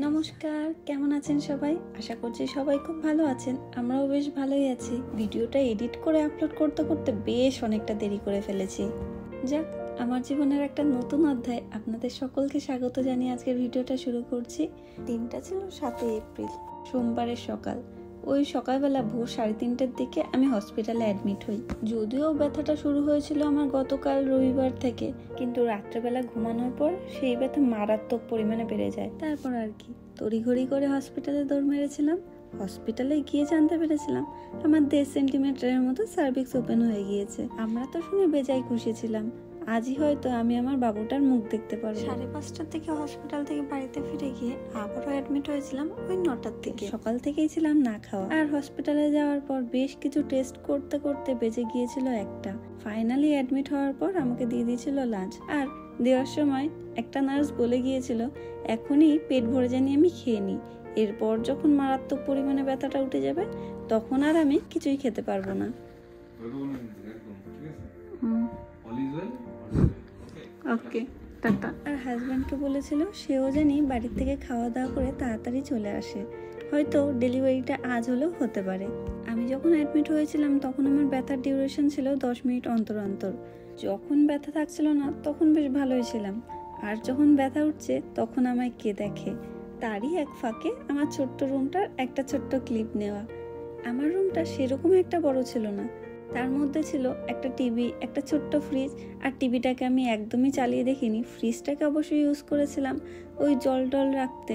নমস্কার, কেমন আছেন সবাই? আশা করছি সবাই খুব ভালো আছেন। আমরাও বেশ ভালোই আছি। ভিডিওটা এডিট করে আপলোড করতে করতে বেশ অনেকটা দেরি করে ফেলেছি। যাক, আমার জীবনের একটা নতুন অধ্যায় আপনাদের সকলকে স্বাগত জানিয়ে আজকের ভিডিওটা শুরু করছি। দিনটা ছিল 7 এপ্রিল, সোমবারের সকাল। ওই সকালবেলা ভোর 3:30টার দিকে আমি হসপিটালে অ্যাডমিট হই। যদিও ব্যথাটা শুরু হয়েছিল আমার গতকাল রবিবার থেকে, কিন্তু রাত্রেবেলা ঘুমানোর পর সেই ব্যথা মারাত্মক পরিমাণে বেড়ে যায়। তারপর আর কি, তড়িঘড়ি করে হসপিটালে দৌড় মেরেছিলাম। হসপিটালে গিয়ে জানতে পেরেছিলাম আমার 1.5 সেন্টিমিটারের মতো সার্ভিক্স ওপেন হয়ে গিয়েছে। আমরা তো শুনে বেজায় খুশি ছিলাম। আজই হয়তো আমি আমার বাবুটার মুখ দেখতে পারবো। 5:30টার দিকে হসপিটাল থেকে বাড়িতে ফিরে গিয়ে আবারও অ্যাডমিট হয়েছিলাম ওই 9টার দিকে। সকাল থেকেই ছিলাম না খাওয়া, আর হসপিটালে যাওয়ার পর বেশ কিছু টেস্ট করতে করতে বেজে গিয়েছিল 1টা। ফাইনালি অ্যাডমিট হওয়ার পর আমাকে দিয়ে দিয়েছিল লাঞ্চ, আর দেওয়ার সময় একটা নার্স বলে গিয়েছিল এখনই পেট ভরে জানি আমি খেয়ে নিই, এরপর যখন মারাত্মক পরিমাণে ব্যথাটা উঠে যাবে তখন আর আমি কিছুই খেতে পারবো না। ওকে, টাটা। আর হাজব্যান্ডকে বলেছিল সেও জানি বাড়ির থেকে খাওয়া দাওয়া করে তাড়াতাড়ি চলে আসে, হয়তো ডেলিভারিটা আজ হলেও হতে পারে। আমি যখন অ্যাডমিট হয়েছিলাম তখন আমার ব্যথার ডিউরেশন ছিল 10 মিনিট অন্তর অন্তর। যখন ব্যথা থাকছিল না তখন বেশ ভালোই ছিলাম, আর যখন ব্যথা উঠছে তখন আমায় কে দেখে। তারই এক ফাঁকে আমার ছোট্ট রুমটার একটা ছোট্ট ক্লিপ নেওয়া। আমার রুমটা সেরকম একটা বড় ছিল না, তার মধ্যে ছিল একটা টিভি, একটা ছোট্ট ফ্রিজ। আর টিভিটাকে আমি একদমই চালিয়ে দেখিনি, ফ্রিজটাকে অবশ্যই ইউজ করেছিলাম ওই জল টল রাখতে।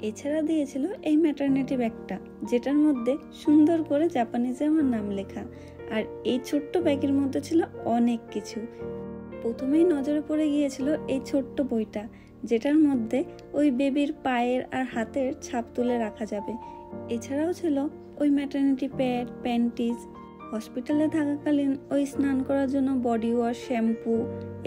এছাড়া দিয়েছিল এই ম্যাটারনিটি ব্যাগটা, যেটার মধ্যে সুন্দর করে জাপানিজে আমার নাম লেখা। আর এই ছোট্ট ব্যাগের মধ্যে ছিল অনেক কিছু। প্রথমেই নজরে পড়ে গিয়েছিল এই ছোট্ট বইটা, যেটার মধ্যে ওই বেবির পায়ের আর হাতের ছাপ তুলে রাখা যাবে। এছাড়াও ছিল ওই ম্যাটারনিটি প্যাড, প্যান্টিজ, হসপিটালে থাকাকালীন ওই স্নান করার জন্য বডি ওয়াশ, শ্যাম্পু।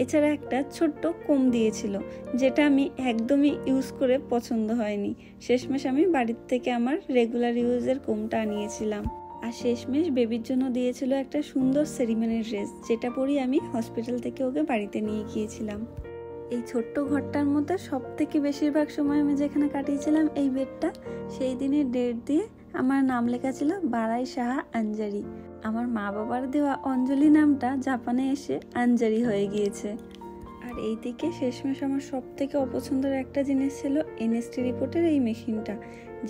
এছাড়া একটা ছোট্ট কোম দিয়েছিল, যেটা আমি একদমই ইউজ করে পছন্দ হয়নি। শেষমেশ আমি বাড়ির থেকে আমার রেগুলার ইউজের কোমটা আনিয়েছিলাম। আর শেষমেশ বেবির জন্য দিয়েছিল একটা সুন্দর সেরিমনি ড্রেস, যেটা পরেই আমি হসপিটাল থেকে ওকে বাড়িতে নিয়ে গিয়েছিলাম। এই ছোট্ট ঘরটার মধ্যে সব থেকে বেশিরভাগ সময় আমি যেখানে কাটিয়েছিলাম এই বেডটা, সেই দিনের ডেট দিয়ে আমার নাম লেখা ছিল বারাই সাহা আঞ্জারি। আমার মা বাবার দেওয়া অঞ্জলি নামটা জাপানে এসে আঞ্জারি হয়ে গিয়েছে। আর এই দিকে শেষমেশ আমার সব থেকে অপছন্দের একটা জিনিস ছিল এনএসটি রিপোর্টের এই মেশিনটা,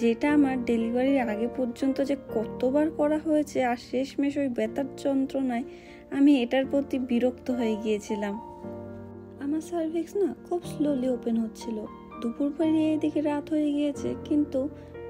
যেটা আমার ডেলিভারির আগে পর্যন্ত যে কতবার করা হয়েছে, আর শেষমেশ ওই ব্যথার যন্ত্রণায় আমি এটার প্রতি বিরক্ত হয়ে গিয়েছিলাম। আমার সার্ভিক্স না খুব স্লোলি ওপেন হচ্ছিল। দুপুর পেরিয়ে এদিকে রাত হয়ে গিয়েছে, কিন্তু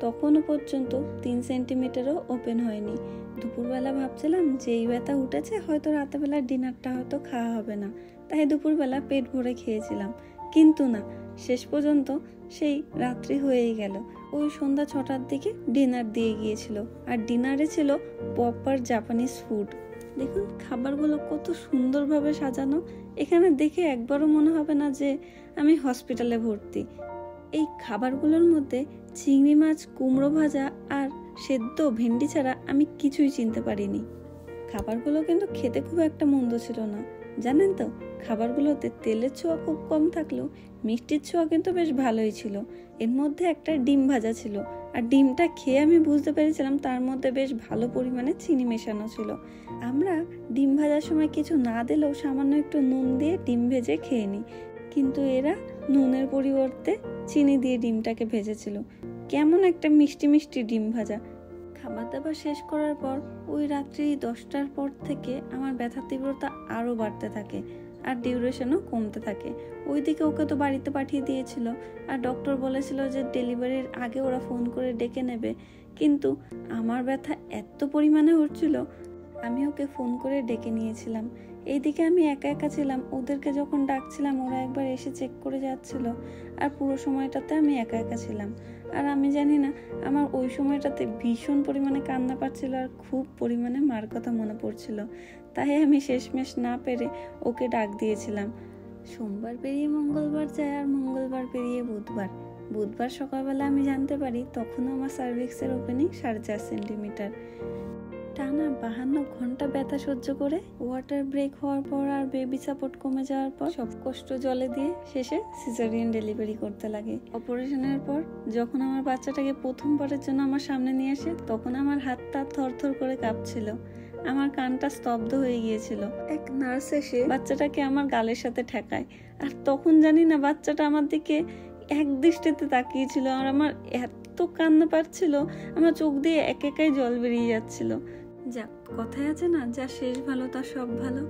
তখনও পর্যন্ত 3 সেন্টিমিটারও ওপেন হয়নি। দুপুরবেলা ভাবছিলাম যে এই ব্যথা উঠেছে, হয়তো রাতেবেলা ডিনারটা হয়তো খাওয়া হবে না, তাই দুপুরবেলা পেট ভরে খেয়েছিলাম। কিন্তু না, শেষ পর্যন্ত সেই রাত্রি হয়েই গেল। ওই সন্ধ্যা 6টার দিকে ডিনার দিয়ে গিয়েছিল, আর ডিনারে ছিল প্রপার জাপানিজ ফুড। দেখুন খাবারগুলো কত সুন্দরভাবে সাজানো। এখানে দেখে একবারও মনে হবে না যে আমি হসপিটালে ভর্তি। এই খাবারগুলোর মধ্যে চিংড়ি মাছ, কুমড়ো ভাজা আর সেদ্ধ ভেন্ডি ছাড়া আমি কিছুই চিনতে পারিনি। খাবারগুলো কিন্তু খেতে খুব একটা মন্দ ছিল না। জানেন তো, খাবারগুলোতে তেলের ছোঁয়া খুব কম থাকলেও মিষ্টির ছোঁয়া কিন্তু বেশ ভালোই ছিল। এর মধ্যে একটা ডিম ভাজা ছিল, আর ডিমটা খেয়ে আমি বুঝতে পেরেছিলাম তার মধ্যে বেশ ভালো পরিমাণে চিনি মেশানো ছিল। আমরা ডিম ভাজার সময় কিছু না দিলেও সামান্য একটু নুন দিয়ে ডিম ভেজে খেয়ে নিই, কিন্তু এরা নুনের পরিবর্তে চিনি দিয়ে ডিমটাকে ভেজেছিল। কেমন একটা মিষ্টি মিষ্টি ডিম ভাজা। খাবার দাবার শেষ করার পর ওই রাত্রি 10টার পর থেকে আমার ব্যথার তীব্রতা আরও বাড়তে থাকে, আর ডিউরেশনও কমতে থাকে। ওইদিকে ওকে তো বাড়িতে পাঠিয়ে দিয়েছিল, আর ডক্টর বলেছিল যে ডেলিভারির আগে ওরা ফোন করে ডেকে নেবে। কিন্তু আমার ব্যথা এত পরিমাণে হচ্ছিল, আমি ওকে ফোন করে ডেকে নিয়েছিলাম। এইদিকে আমি একা একা ছিলাম। ওদেরকে যখন ডাকছিলাম ওরা একবার এসে চেক করে যাচ্ছিল, আর পুরো সময়টাতে আমি একা একা ছিলাম। আর আমি জানি না, আমার ওই সময়টাতে ভীষণ পরিমাণে কান্না পাচ্ছিল, আর খুব পরিমাণে মার কথা মনে পড়ছিল। তাই আমি শেষমেশ না পেরে ওকে ডাক দিয়েছিলাম। সোমবার পেরিয়ে মঙ্গলবার যায়, আর মঙ্গলবার পেরিয়ে বুধবার। বুধবার সকালবেলা আমি জানতে পারি তখনও আমার সার্ভিক্সের ওপেনিং 4.5 সেন্টিমিটার। টানা 52 ঘন্টা ব্যথা সহ্য করে ওয়াটার ব্রেক হওয়ার পর আর বেবি সাপোর্ট কমে যাওয়ার পর সব কষ্ট জলে দিয়ে শেষে সিজারিয়ান ডেলিভারি করতে লাগে। অপারেশনের পর যখন আমার বাচ্চাটাকে প্রথমবারের জন্য আমার সামনে নিয়ে আসে তখন আমার হাতটা থরথর করে কাঁপছিল, আমার কানটা স্তব্ধ হয়ে গিয়েছিল। এক নার্স এসে বাচ্চাটাকে আমার গালের সাথে ঠেকায়, আর তখন জানি না বাচ্চাটা আমার দিকে এক দৃষ্টিতে তাকিয়েছিল, আর আমার এত কান্না পাচ্ছিল, আমার চোখ দিয়ে একাই জল বেরিয়ে যাচ্ছিল। যাক, কথায় আছে না, যা শেষ ভালো তা সব ভালো।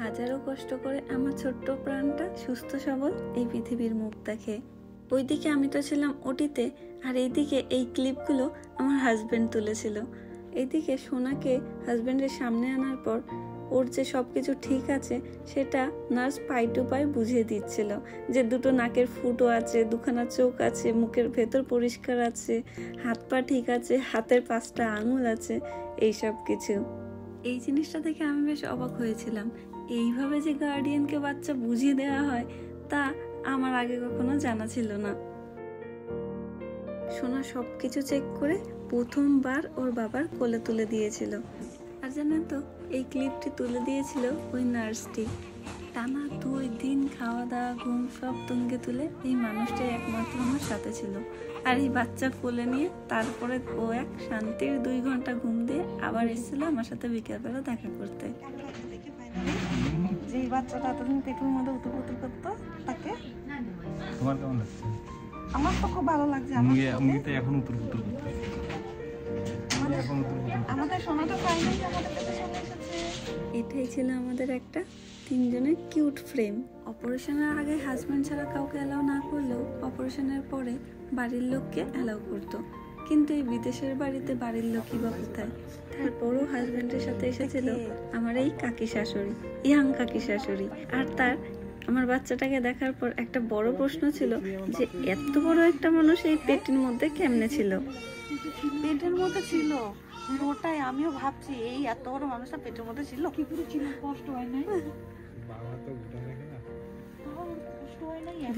হাজারো কষ্ট করে আমার ছোট্ট প্রাণটা সুস্থ সবল এই পৃথিবীর মুখ দেখে। ওইদিকে আমি তো ছিলাম ওটিতে, আর এইদিকে এই ক্লিপগুলো আমার হাজবেন্ড তুলেছিল। এইদিকে সোনাকে হাজবেন্ডের সামনে আনার পর ওর যে সবকিছু ঠিক আছে সেটা নার্স পাই টু পাই বুঝিয়ে দিচ্ছিল, যে দুটো নাকের ফুটো আছে, দুখানা চোখ আছে, মুখের ভেতর পরিষ্কার আছে, হাত পা ঠিক আছে, হাতের 5টা আঙুল আছে, এইসব কিছু। এই জিনিসটা দেখে আমি বেশ অবাক হয়েছিলাম। এইভাবে যে গার্ডিয়ানকে বাচ্চা বুঝিয়ে দেওয়া হয় তা আমার আগে কখনো জানা ছিল না। সোনা সবকিছু চেক করে প্রথমবার ওর বাবার কোলে তুলে দিয়েছিল। আর জানেন তো, এই ক্লিপটি তুলে দিয়েছিল ওই নার্সটি। টানা 2 দিন খাওয়া দাওয়া ঘুম সব তুঙ্গে তুলে এই মানুষটাই একমাত্র আমার সাথে ছিল। আর এই বাচ্চা কোলে নিয়ে তারপরে ও এক শান্তির 2 ঘন্টা ঘুম দিয়ে আবার এসেছিল আমার সাথে বিকেলবেলা দেখা করতে। যে বাচ্চাটা এতদিন পেটের মধ্যে উতুপুতু করতো তাকে তোমার কেমন লাগছে? আমার তো খুব ভালো লাগছে। আমি তো এখন উতুপুতু করতে আমাদের সোনাটা ফাইনালি আমাদের কাছে চলে এসেছে। এটাই ছিল আমাদের একটা 3 জনের কিউট ফ্রেম। অপারেশনের আগে হাজব্যান্ড ছাড়া কাউকে অ্যালাউ না করলেও অপারেশনের পরে বাড়ির লোককে অ্যালাউ করতো, কিন্তু এই বিদেশের বাড়িতে বাড়ির লোকই বা কোথায়। তারপরও হাজব্যান্ডের সাথে এসেছিল আমার এই কাকি শাশুড়ি, ইয়াং কাকি শাশুড়ি। আর তার আমার বাচ্চাটাকে দেখার পর একটা বড় প্রশ্ন ছিল যে এত বড় একটা মানুষ এই পেটের মধ্যে কেমনে ছিল। পেটের মধ্যে ছিল, ওটাই আমিও ভাবছি, এই এত বড় মানুষটা পেটের মধ্যে ছিল, কি করে ছিল, কষ্ট হয় নাই?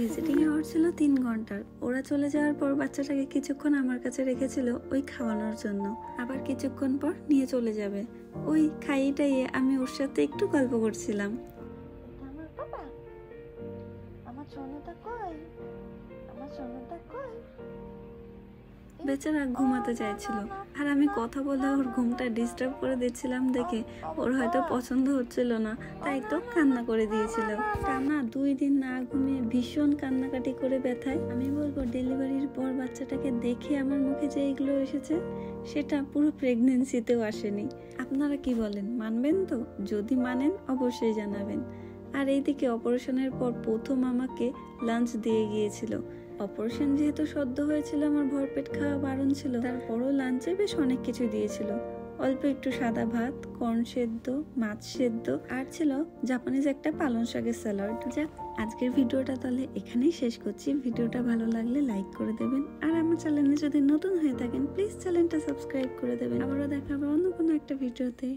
ভিজিটিং আওয়ার ছিল 3 ঘন্টার। ওরা চলে যাওয়ার পর বাচ্চাটাকে কিছুক্ষণ আমার কাছে রেখেছিল ওই খাওয়ানোর জন্য, আবার কিছুক্ষণ পর নিয়ে চলে যাবে। ওই খাইয়েটাইয়ে আমি ওর সাথে একটু গল্প করছিলাম। আমার বাবা, আমার সোনাটা কই, আমার সোনাটা কই? বেচারা ঘুমাতে চাইছিল, আর আমি কথা বলে ওর ঘুমটা ডিস্টার্ব করে দিচ্ছিলাম দেখে ওর হয়তো পছন্দ হচ্ছিল না, তাই তো কান্না করে দিয়েছিল। টানা 2 দিন না ঘুমিয়ে ভীষণ কান্নাকাটি করে ব্যথায়। আমি বলবো ডেলিভারির পর বাচ্চাটাকে দেখে আমার মুখে যে এগুলো এসেছে সেটা পুরো প্রেগনেন্সিতেও আসেনি। আপনারা কি বলেন, মানবেন তো? যদি মানেন অবশ্যই জানাবেন। আর এইদিকে অপারেশনের পর প্রথম আমাকে লাঞ্চ দিয়ে গিয়েছিল। অপারেশন যেহেতু সদ্য হয়েছিল আমার ভরপেট খাওয়া বারণ ছিল, তারপরও লাঞ্চে বেশ অনেক কিছু দিয়েছিল। অল্প একটু সাদা ভাত, কর্ন সেদ্ধ, মাছ সেদ্ধ, আর ছিল জাপানিজ একটা পালং শাকের স্যালাড। যাক, আজকের ভিডিওটা তাহলে এখানেই শেষ করছি। ভিডিওটা ভালো লাগলে লাইক করে দেবেন, আর আমার চ্যানেলে যদি নতুন হয়ে থাকেন প্লিজ চ্যানেলটা সাবস্ক্রাইব করে দেবেন। আবারও দেখা হবে অন্য কোনো একটা ভিডিওতে।